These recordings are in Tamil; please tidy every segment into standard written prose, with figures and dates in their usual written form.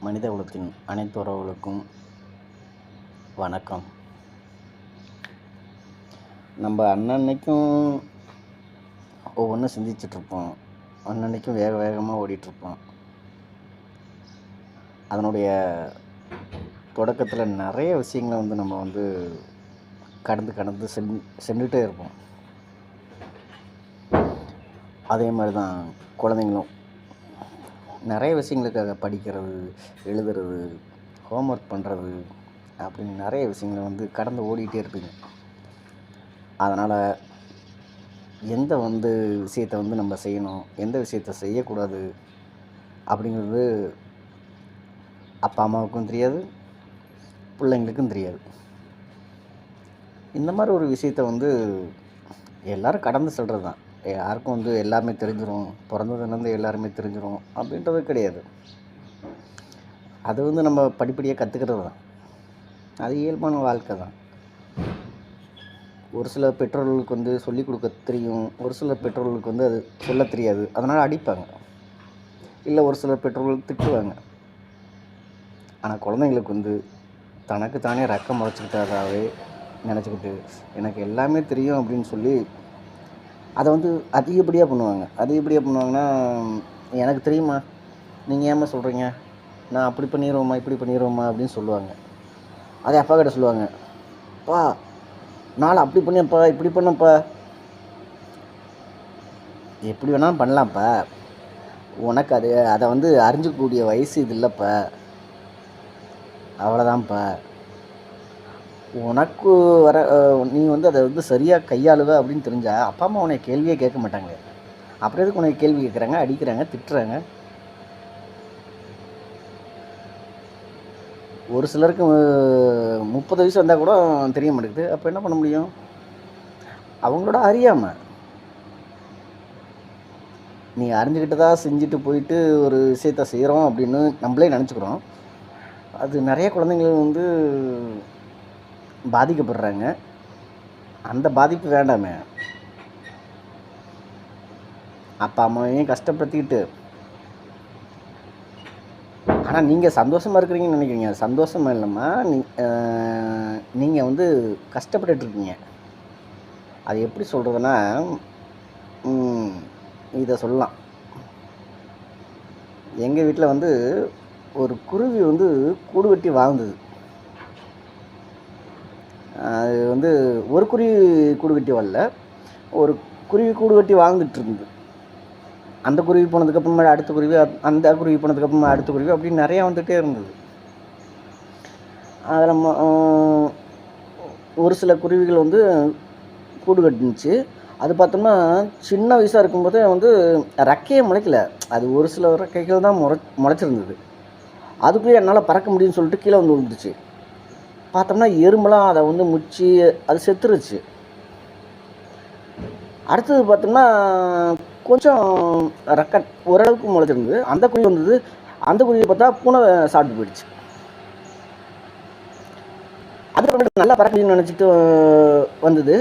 மனித குலத்தின் அனைத்து உறவுகளுக்கும் வணக்கம். நம்ம அன்னன்னைக்கும் ஒவ்வொன்றும் சிந்திச்சிட்ருப்போம். அன்னன்னைக்கும் வேக வேகமாக ஓடிட்டுருப்போம். அதனுடைய தொடக்கத்தில் நிறைய விஷயங்களை நம்ம கடந்து சென்றுட்டே இருப்போம். அதே மாதிரி தான் குழந்தைங்களும் நிறைய விஷயங்களுக்காக படிக்கிறது, எழுதுறது, ஹோம்ஒர்க் பண்ணுறது அப்படின்னு நிறைய விஷயங்களை கடந்து ஓடிக்கிட்டே இருப்பீங்க. அதனால் எந்த விஷயத்தை நம்ம செய்யணும், எந்த விஷயத்தை செய்யக்கூடாது அப்படிங்கிறது அப்பா அம்மாவுக்கும் தெரியாது, பிள்ளைங்களுக்கும் தெரியாது. இந்த மாதிரி ஒரு விஷயத்தை எல்லோரும் கடந்து செல்கிறது தான். யாருக்கும் எல்லாமே தெரிஞ்சிடும், பிறந்ததுலேருந்து எல்லாருமே தெரிஞ்சிடும் அப்படின்றது கிடையாது. அது நம்ம படிப்படியாக கற்றுக்கிறது தான். அது இயல்பான வாழ்க்கை தான். ஒரு சில பெற்றோர்களுக்கு சொல்லிக் கொடுக்க தெரியும், ஒரு சில பெற்றோர்களுக்கு அது சொல்ல தெரியாது, அதனால் அடிப்பாங்க. இல்லை ஒரு சில பெற்றோர்கள் திட்டுவாங்க. ஆனால் குழந்தைங்களுக்கு தனக்கு தானே ரெக்கம் முளைச்சிக்கிட்டாவே நினச்சிக்கிட்டு எனக்கு எல்லாமே தெரியும் அப்படின்னு சொல்லி அதை அதிகப்படியாக பண்ணுவாங்க. அதிகப்படியாக பண்ணுவாங்கன்னா, எனக்கு தெரியுமா, நீங்கள் ஏம்மா சொல்கிறீங்க, நான் அப்படி பண்ணிடுவோம்மா இப்படி பண்ணிடுவோம்மா அப்படின்னு சொல்லுவாங்க. அதே அப்பா கிட்ட சொல்லுவாங்க, பா நாளை அப்படி பண்ணப்பா இப்படி பண்ணப்பா. எப்படி வேணாலும் பண்ணலாம்ப்பா, உனக்கு அதை அறிஞ்சிக்கக்கூடிய வயசு இது இல்லைப்பா, அவ்வளோதான்ப்பா. உனக்கு வர நீ அதை சரியாக கையாளுவ அப்படின்னு தெரிஞ்சால் அப்பா அம்மா உன்னை கேள்வியே கேட்க மாட்டாங்க. அப்புறம் எதுக்கு உனக்கு கேள்வி கேட்குறாங்க, அடிக்கிறாங்க, திட்டுறாங்க? ஒரு சிலருக்கு 30 வயசு வந்தால் கூட தெரிய மாட்டேங்குது. அப்போ என்ன பண்ண முடியும்? அவங்களோட அறியாமல் நீ அறிஞ்சிக்கிட்டதா செஞ்சுட்டு போயிட்டு ஒரு விஷயத்த செய்கிறோம் அப்படின்னு நம்மளே நினச்சிக்கிறோம். அது நிறைய குழந்தைங்கள் பாதிக்கப்படுறாங்க. அந்த பாதிப்பு வேண்டாமே. அப்பா அம்மாவையும் கஷ்டப்படுத்திக்கிட்டு, ஆனால் நீங்கள் சந்தோஷமாக இருக்கிறீங்கன்னு நினைக்கிறீங்க. சந்தோஷமாக இல்லைம்மா, நீங்கள் கஷ்டப்பட்டுட்ருக்கீங்க. அது எப்படி சொல்கிறதுன்னா, இதை சொல்லலாம். எங்கள் வீட்டில் ஒரு குருவி கூடு கட்டி வாழ்ந்தது. அது ஒரு குருவி கூடு கட்டி வாழல, ஒரு குருவி கூடு கட்டி வாழ்ந்துட்டு இருந்தது. அந்த குருவி போனதுக்கப்புறமா அடுத்த குருவி, அந்த குருவி போனதுக்கப்புறமா அடுத்த குருவி, அப்படின்னு நிறையா வந்துகிட்டே இருந்தது. அதில் ஒரு சில குருவிகள் கூடு கட்டுனுச்சு. அது பார்த்தோம்னா சின்ன வயசாக இருக்கும்போதே ரெக்கையே முளைக்கல. அது ஒரு சில ரெக்கைகள் தான் முளைச்சிருந்தது. அதுக்குள்ளேயே என்னால் பறக்க முடியும்னு சொல்லிட்டு கீழே விழுந்துச்சு. பார்த்தோம்னா எறும்பெல்லாம் அதை முச்சி அது செத்துருச்சு. அடுத்தது பார்த்தோம்னா கொஞ்சம் ரெக்கை ஓரளவுக்கு முளைச்சிருந்தது. அந்த குருவி வந்தது. அந்த குருவியை பார்த்தா பூனை சாப்பிட்டு போயிடுச்சு. அதுக்கப்புறம் நல்லா பறக்க முடியும்னு நினச்சிட்டு வந்தது.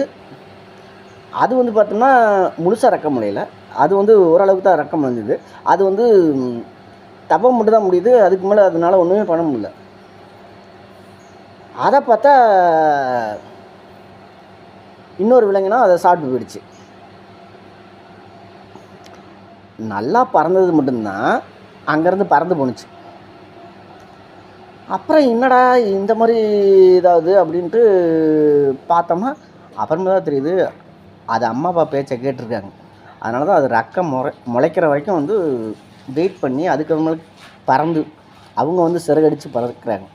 அது பார்த்தோம்னா முழுசாக ரெக்க முடியல. அது ஓரளவுக்கு தான் ரெக்கம் வந்தது. அது தப்ப மட்டும் தான் முடியுது. அதுக்கு மேலே அதனால் ஒன்றுமே பண்ண முடியல. அதை பார்த்தா இன்னொரு விலங்குனா அதை சாப்பிட்டு போயிடுச்சு. நல்லா பறந்தது மட்டும்தான் அங்கேருந்து பறந்து போணுச்சு. அப்புறம் என்னடா இந்த மாதிரி ஏதாவது அப்படின்ட்டு பார்த்தோம்னா அப்புறமா தான் தெரியுது, அது அம்மா அப்பா பேச்சை கேட்டிருக்காங்க. அதனால தான் அது ரெக்கம் முளைக்கிற வரைக்கும் வெயிட் பண்ணி அதுக்கு பறந்து அவங்க சிறகடித்து பறக்கிறாங்க.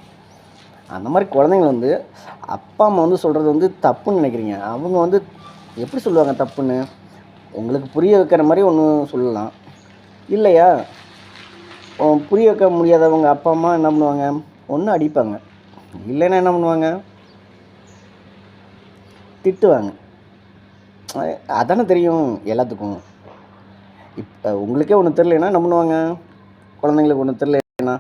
அந்த மாதிரி குழந்தைங்க அப்பா அம்மா சொல்கிறது தப்புன்னு நினைக்கிறீங்க. அவங்க எப்படி சொல்லுவாங்க தப்புன்னு? உங்களுக்கு புரிய வைக்கிற மாதிரி ஒன்று சொல்லலாம். இல்லையா, புரிய வைக்க முடியாதவங்க அப்பா அம்மா என்ன பண்ணுவாங்க? ஒன்று அடிப்பாங்க, இல்லைன்னா என்ன பண்ணுவாங்க? திட்டுவாங்க. அதானே தெரியும் எல்லாத்துக்கும். இப்போ உங்களுக்கே ஒன்று தெரியலன்னா என்ன பண்ணுவாங்க? குழந்தைங்களுக்கு ஒன்று தெரியலன்னா,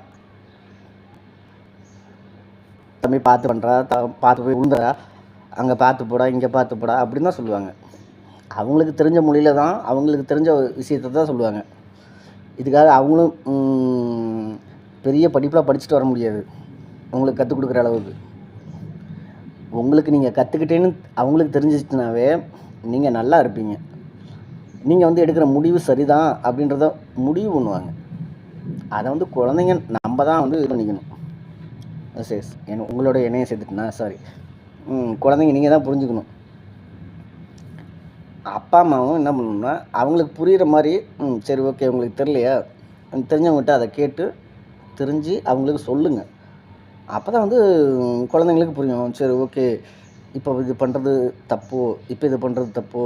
தம்பி பார்த்து பண்ணுறா, பார்த்து போய் விழுந்துடா, அங்கே பார்த்து போடா, இங்கே பார்த்து போடா அப்படின்னு தான் சொல்லுவாங்க. அவங்களுக்கு தெரிஞ்ச மொழியில் தான், அவங்களுக்கு தெரிஞ்ச விஷயத்தை தான் சொல்லுவாங்க. இதுக்காக அவங்களும் பெரிய படிப்பெலாம் படிச்சுட்டு வர முடியாது உங்களுக்கு கற்றுக் கொடுக்குற அளவுக்கு. உங்களுக்கு நீங்கள் கற்றுக்கிட்டேன்னு அவங்களுக்கு தெரிஞ்சிச்சுனாவே நீங்கள் நல்லா இருப்பீங்க. நீங்கள் வந்து எடுக்கிற முடிவு சரிதான் அப்படின்றத முடிவு பண்ணுவாங்க. அதை வந்து குழந்தைங்க நம்ம தான் வந்து இது பண்ணிக்கணும். சரி, உங்களோட எண்ணெயை சேர்த்துட்டுனா சாரி, குழந்தைங்க நீங்கள் தான் புரிஞ்சுக்கணும். அப்பா அம்மாவும் என்ன பண்ணணும்னா அவங்களுக்கு புரிகிற மாதிரி, சரி ஓகே உங்களுக்கு தெரியலையா, தெரிஞ்சவங்ககிட்ட அதை கேட்டு தெரிஞ்சு அவங்களுக்கு சொல்லுங்கள். அப்போ தான் வந்து குழந்தைங்களுக்கு புரியும். சரி ஓகே, இப்போ இது பண்ணுறது தப்போ, இப்போ இது பண்ணுறது தப்போ,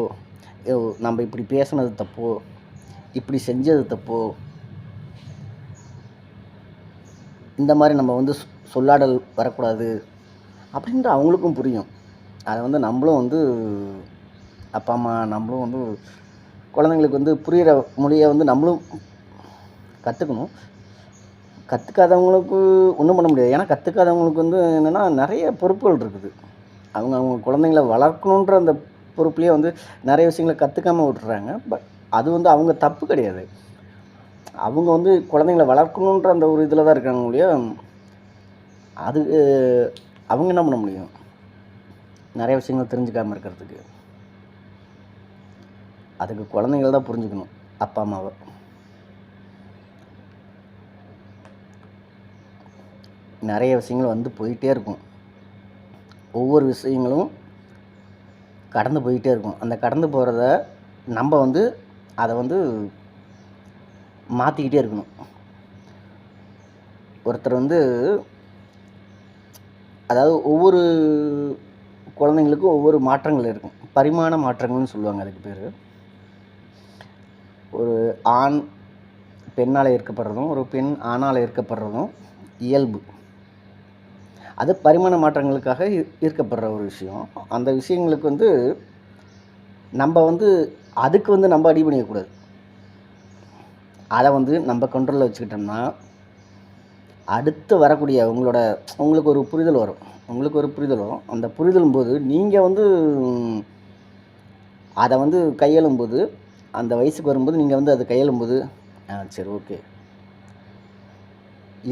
நம்ம இப்படி பேசுனது தப்போ, இப்படி செஞ்சது தப்போ, இந்த மாதிரி நம்ம வந்து சொல்லாடல் வரக்கூடாது அப்படின்ட்டு அவங்களுக்கும் புரியும். அதை வந்து நம்மளும் வந்து அப்பா அம்மா நம்மளும் வந்து குழந்தைங்களுக்கு வந்து புரிகிற மொழியை வந்து நம்மளும் கற்றுக்கணும். கற்றுக்காதவங்களுக்கு ஒன்றும் பண்ண முடியாது. ஏன்னா கற்றுக்காதவங்களுக்கு வந்து என்னென்னா நிறைய பொறுப்புகள் இருக்குது. அவங்க குழந்தைங்கள வளர்க்கணுன்ற அந்த பொறுப்புலேயே வந்து நிறைய விஷயங்களை கற்றுக்காமல் விட்டுறாங்க. பட் அது வந்து அவங்க தப்பு கிடையாது. அவங்க வந்து குழந்தைங்கள வளர்க்கணுன்ற அந்த ஒரு இதில் தான் இருக்காங்க இல்லையா, அது அவங்க என்ன பண்ண முடியும் நிறைய விஷயங்கள் தெரிஞ்சுக்காமல் இருக்கிறதுக்கு. அதுக்கு குழந்தைங்கள தான் புரிஞ்சுக்கணும் அப்பா அம்மாவை. நிறைய விஷயங்கள் வந்து போயிட்டே இருக்கும். ஒவ்வொரு விஷயங்களும் கடந்து போயிட்டே இருக்கும். அந்த கடந்து போகிறத நம்ம வந்து அதை வந்து மாற்றிக்கிட்டே இருக்கணும். ஒருத்தர் வந்து அதாவது ஒவ்வொரு குழந்தைங்களுக்கும் ஒவ்வொரு மாற்றங்கள் இருக்கும். பரிமாண மாற்றங்கள்னு சொல்லுவாங்க அதுக்கு பேர். ஒரு ஆண் பெண்ணால் ஈர்க்கப்படுறதும் ஒரு பெண் ஆணால் ஈர்க்கப்படுறதும் இயல்பு. அது பரிமாண மாற்றங்களுக்காக ஈர்க்கப்படுற ஒரு விஷயம். அந்த விஷயங்களுக்கு வந்து நம்ம வந்து அதுக்கு வந்து நம்ம அடி பண்ணிக்கக்கூடாது. அதை வந்து நம்ம கண்ட்ரோலில் வச்சுக்கிட்டோம்னா அடுத்து வரக்கூடிய உங்களுக்கு ஒரு புரிதல் வரும். அந்த புரிதலும் போது நீங்கள் வந்து அதை வந்து கையாளும்போது, அந்த வயசுக்கு வரும்போது நீங்கள் வந்து அதை கையாளும்போது சரி ஓகே,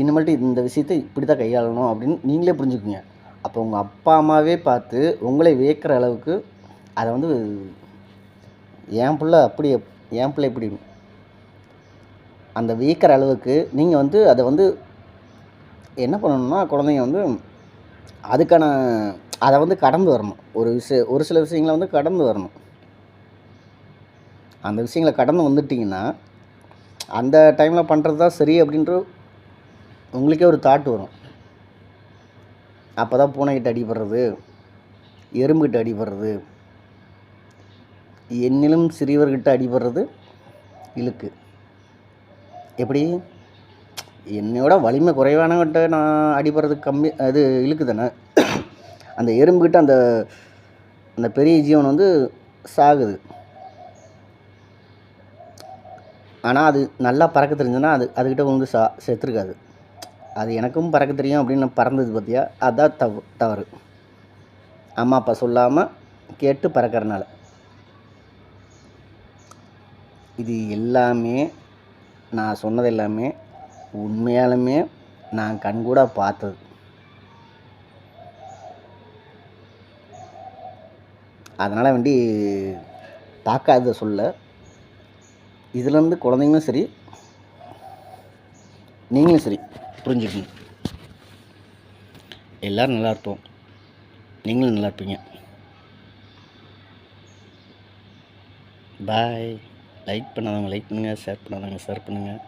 இனிமேல்ட்டு இந்த விஷயத்தை இப்படி தான் கையாளணும் அப்படின்னு நீங்களே புரிஞ்சுக்குங்க. அப்போ உங்கள் அப்பா அம்மாவே பார்த்து உங்களை வியக்கிற அளவுக்கு அதை வந்து என் பிள்ளை இப்படி அந்த வியக்கிற அளவுக்கு நீங்கள் வந்து அதை வந்து என்ன பண்ணணும்னா குழந்தைங்க வந்து அதுக்கான அதை வந்து கடந்து வரணும். ஒரு சில விஷயங்களை வந்து கடந்து வரணும். அந்த விஷயங்களை கடந்து வந்துட்டிங்கன்னா அந்த டைமில் பண்ணுறது தான் சரி அப்படின்ற உங்களுக்கே ஒரு தாட் வரும். அப்போ தான் பூனைக்கிட்ட அடிபடுறது, எறும்புக்கிட்ட அடிபடுறது, என்னிலும் சிறியவர்கிட்ட அடிபடுறது இழுக்கு. எப்படி என்னையோட வலிமை குறைவானவன்கிட்ட நான் அடிபடுறது கம்மி, அது இழுக்கு தானே. அந்த எறும்புக்கிட்ட அந்த பெரிய ஜீவன் வந்து சாகுது. ஆனால் அது நல்லா பறக்க தெரிஞ்சுன்னா அதுக்கிட்ட வந்து செத்துருக்காது. அது எனக்கும் பறக்க தெரியும் அப்படின்னு பறந்தது பார்த்தியா, அதுதான் தவறு. அம்மா அப்பா சொல்லாமல் கேட்டு பறக்கிறனால. இது எல்லாமே நான் சொன்னது எல்லாமே உண்மையாலுமே நான் கண்கூட பார்த்தது. அதனால் வேண்டி பார்க்காத சொல்ல. இதுலேருந்து குழந்தைங்களும் சரி நீங்களும் சரி புரிஞ்சுக்கணும். எல்லோரும் நல்லா இருப்போம், நீங்களும் நல்லா இருப்பீங்க. பாய். லைக் பண்ணாதவங்க லைக் பண்ணுங்கள், ஷேர் பண்ணாதவங்க ஷேர் பண்ணுங்கள்.